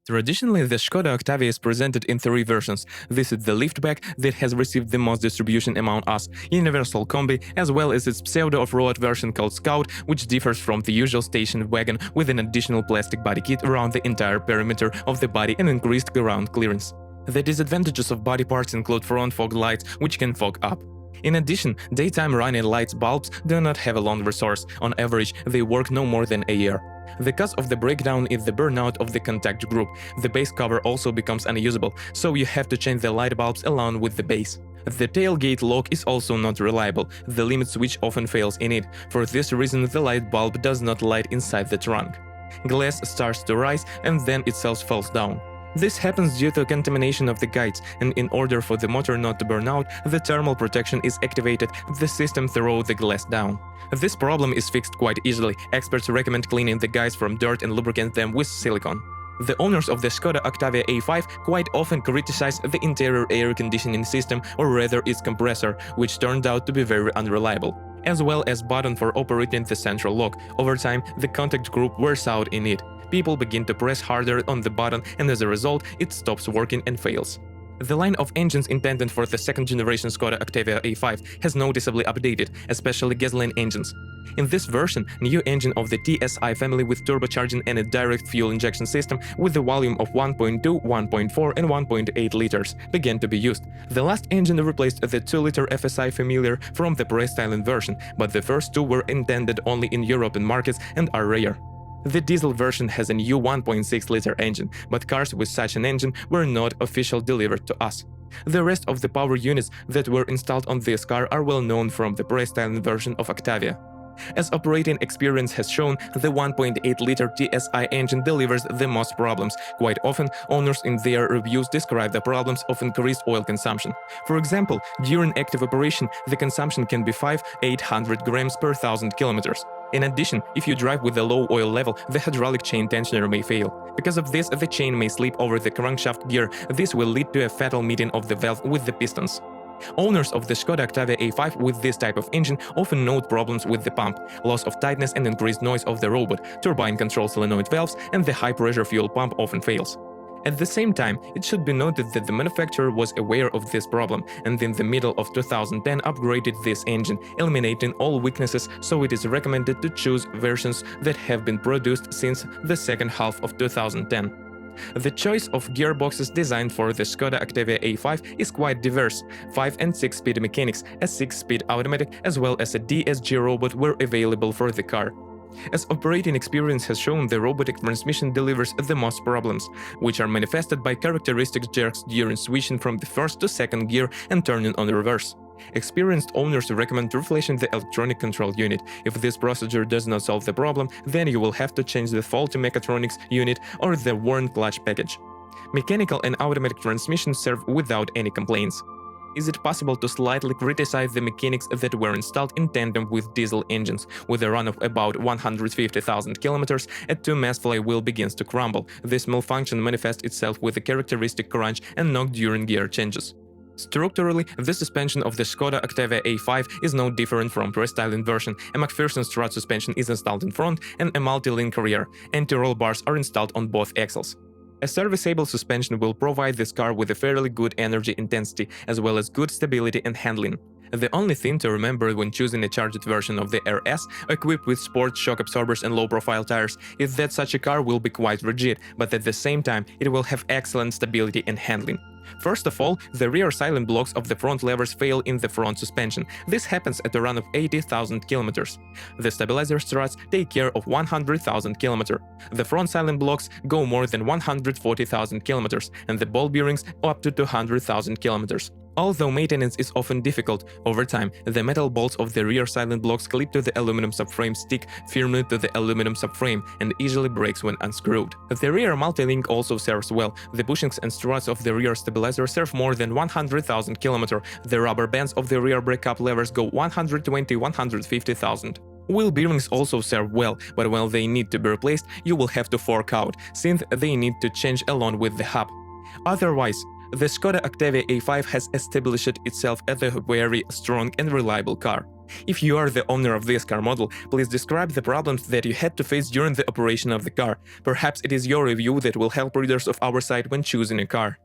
Traditionally, the Škoda Octavia is presented in three versions. This is the liftback that has received the most distribution among us, Universal Combi, as well as its pseudo-off-road version called Scout, which differs from the usual station wagon with an additional plastic body kit around the entire perimeter of the body and increased ground clearance. The disadvantages of body parts include front fog lights, which can fog up. In addition, daytime running lights bulbs do not have a long resource. On average, they work no more than a year. The cause of the breakdown is the burnout of the contact group. The base cover also becomes unusable, so you have to change the light bulbs along with the base. The tailgate lock is also not reliable. The limit switch often fails in it. For this reason, the light bulb does not light inside the trunk. Glass starts to rise and then itself falls down. This happens due to contamination of the guides, and in order for the motor not to burn out, the thermal protection is activated, the system throws the glass down. This problem is fixed quite easily. Experts recommend cleaning the guides from dirt and lubricate them with silicone. The owners of the Skoda Octavia A5 quite often criticize the interior air conditioning system, or rather its compressor, which turned out to be very unreliable, as well as button for operating the central lock. Over time, the contact group wears out in it. People begin to press harder on the button, and as a result, it stops working and fails. The line of engines intended for the second-generation Skoda Octavia A5 has noticeably updated, especially gasoline engines. In this version, new engine of the TSI family with turbocharging and a direct fuel injection system with a volume of 1.2, 1.4 and 1.8 liters began to be used. The last engine replaced the 2-liter FSI familiar from the pre-styling version, but the first two were intended only in European markets and are rare. The diesel version has a new 1.6-liter engine, but cars with such an engine were not officially delivered to us. The rest of the power units that were installed on this car are well known from the pre-styling version of Octavia. As operating experience has shown, the 1.8-liter TSI engine delivers the most problems. Quite often, owners in their reviews describe the problems of increased oil consumption. For example, during active operation, the consumption can be 500–800 grams per 1,000 kilometers. In addition, if you drive with a low oil level, the hydraulic chain tensioner may fail. Because of this, the chain may slip over the crankshaft gear. This will lead to a fatal meeting of the valve with the pistons. Owners of the Škoda Octavia A5 with this type of engine often note problems with the pump, loss of tightness and increased noise of the robot, turbine control solenoid valves, and the high-pressure fuel pump often fails. At the same time, it should be noted that the manufacturer was aware of this problem and in the middle of 2010 upgraded this engine, eliminating all weaknesses, so it is recommended to choose versions that have been produced since the second half of 2010. The choice of gearboxes designed for the Škoda Octavia A5 is quite diverse. 5- and 6-speed mechanics, a 6-speed automatic, as well as a DSG robot were available for the car. As operating experience has shown, the robotic transmission delivers the most problems, which are manifested by characteristic jerks during switching from the first to second gear and turning on reverse. Experienced owners recommend reflashing the electronic control unit. If this procedure does not solve the problem, then you will have to change the faulty mechatronics unit or the worn clutch package. Mechanical and automatic transmissions serve without any complaints. Is it possible to slightly criticize the mechanics that were installed in tandem with diesel engines? With a run of about 150,000 kilometers, a 2-mass flywheel begins to crumble. This malfunction manifests itself with a characteristic crunch and knock during gear changes. Structurally, the suspension of the Škoda Octavia A5 is no different from pre-styling version. A McPherson strut suspension is installed in front and a multi-link rear. Anti-roll bars are installed on both axles. A serviceable suspension will provide this car with a fairly good energy intensity, as well as good stability and handling. The only thing to remember when choosing a charged version of the RS, equipped with sport shock absorbers and low-profile tires, is that such a car will be quite rigid, but at the same time it will have excellent stability and handling. First of all, the rear silent blocks of the front levers fail in the front suspension. This happens at a run of 80,000 kilometers. The stabilizer struts take care of 100,000 kilometers. The front silent blocks go more than 140,000 kilometers, and the ball bearings up to 200,000 kilometers. Although maintenance is often difficult, over time, the metal bolts of the rear silent blocks clip to the aluminum subframe stick firmly to the aluminum subframe and easily breaks when unscrewed. The rear multi-link also serves well. The bushings and struts of the rear stabilizer serve more than 100,000 km. The rubber bands of the rear brake up levers go 120–150,000. Wheel bearings also serve well, but when they need to be replaced, you will have to fork out, since they need to change along with the hub. Otherwise, the Škoda Octavia A5 has established itself as a very strong and reliable car. If you are the owner of this car model, please describe the problems that you had to face during the operation of the car. Perhaps it is your review that will help readers of our site when choosing a car.